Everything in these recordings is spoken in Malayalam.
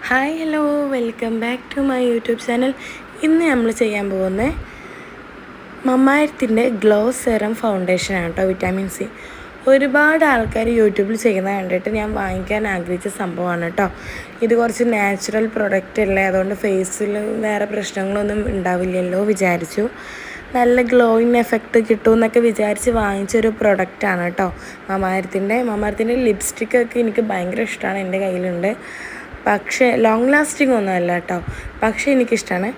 Hi hello welcome back to my YouTube channel. ഇന്ന് നമ്മൾ ചെയ്യാൻ പോകുന്നത് മമ്മായത്തിൻ്റെ ഗ്ലോ സെറം ഫൗണ്ടേഷനാണ് കേട്ടോ, വിറ്റാമിൻ സി. ഒരുപാട് ആൾക്കാർ യൂട്യൂബിൽ ചെയ്യുന്നത് കണ്ടിട്ട് ഞാൻ വാങ്ങിക്കാൻ ആഗ്രഹിച്ച സംഭവമാണ് കേട്ടോ. ഇത് കുറച്ച് നാച്ചുറൽ പ്രൊഡക്റ്റ് അല്ലേ, അതുകൊണ്ട് ഫേസിൽ വേറെ പ്രശ്നങ്ങളൊന്നും ഉണ്ടാവില്ലല്ലോ വിചാരിച്ചു. നല്ല ഗ്ലോയിങ് എഫക്റ്റ് കിട്ടുമെന്നൊക്കെ വിചാരിച്ച് വാങ്ങിച്ചൊരു പ്രൊഡക്റ്റാണ് കേട്ടോ മമ്മായത്തിൻ്റെ ലിപ്സ്റ്റിക്കൊക്കെ എനിക്ക് ഭയങ്കര ഇഷ്ടമാണ്, എൻ്റെ കയ്യിലുണ്ട്. പക്ഷേ ലോങ് ലാസ്റ്റിംഗ് ഒന്നും അല്ല കേട്ടോ. പക്ഷേ എനിക്കിഷ്ടമാണ്,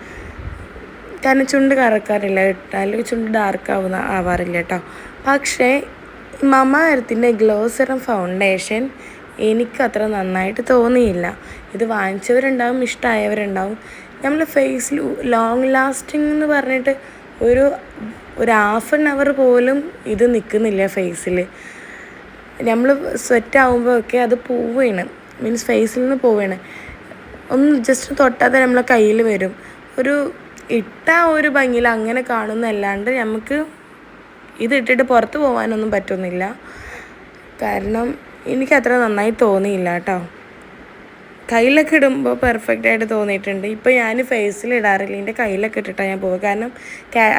കാരണം ചുണ്ട് കറക്കാറില്ല, ഇട്ടാൽ ചുണ്ട് ആവാറില്ല കേട്ടോ. പക്ഷേ മമ്മായത്തിൻ്റെ ഗ്ലോ സെറം ഫൗണ്ടേഷൻ എനിക്കത്ര നന്നായിട്ട് തോന്നിയില്ല. ഇത് വാങ്ങിച്ചവരുണ്ടാവും, ഇഷ്ടമായവരുണ്ടാവും. നമ്മൾ ഫേസിൽ ലോങ് ലാസ്റ്റിംഗ് എന്ന് പറഞ്ഞിട്ട് ഒരു ഹാഫ് ആൻ അവർ പോലും ഇത് നിൽക്കുന്നില്ല ഫേസിൽ. നമ്മൾ സ്വെറ്റ് ആകുമ്പോഴൊക്കെ അത് പോവുകയാണ്, മീൻസ് ഫേസിൽ നിന്ന് പോവുകയാണ്. ഒന്ന് ജസ്റ്റ് തൊട്ടാതെ നമ്മളെ കയ്യിൽ വരും. ഇട്ട ഒരു ഭംഗിയിൽ അങ്ങനെ കാണുന്നതല്ലാണ്ട് നമുക്ക് ഇതിട്ടിട്ട് പുറത്ത് പോകാനൊന്നും പറ്റുന്നില്ല. കാരണം എനിക്കത്ര നന്നായി തോന്നിയില്ല കേട്ടോ. കയ്യിലൊക്കെ ഇടുമ്പോൾ പെർഫെക്റ്റായിട്ട് തോന്നിയിട്ടുണ്ട്. ഇപ്പോൾ ഞാൻ ഫേസിൽ ഇടാറില്ല, എൻ്റെ കയ്യിലൊക്കെ ഇട്ടിട്ടാണ് ഞാൻ പോകുക. കാരണം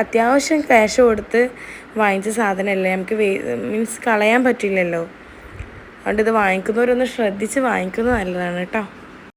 അത്യാവശ്യം ക്യാഷ് കൊടുത്ത് വാങ്ങിച്ച സാധനമല്ലേ, നമുക്ക് മീൻസ് കളയാൻ പറ്റില്ലല്ലോ. അതുകൊണ്ട് ഇത് വാങ്ങിക്കുന്നവരൊന്ന് ശ്രദ്ധിച്ച് വാങ്ങിക്കുന്നത് നല്ലതാണ് കേട്ടോ.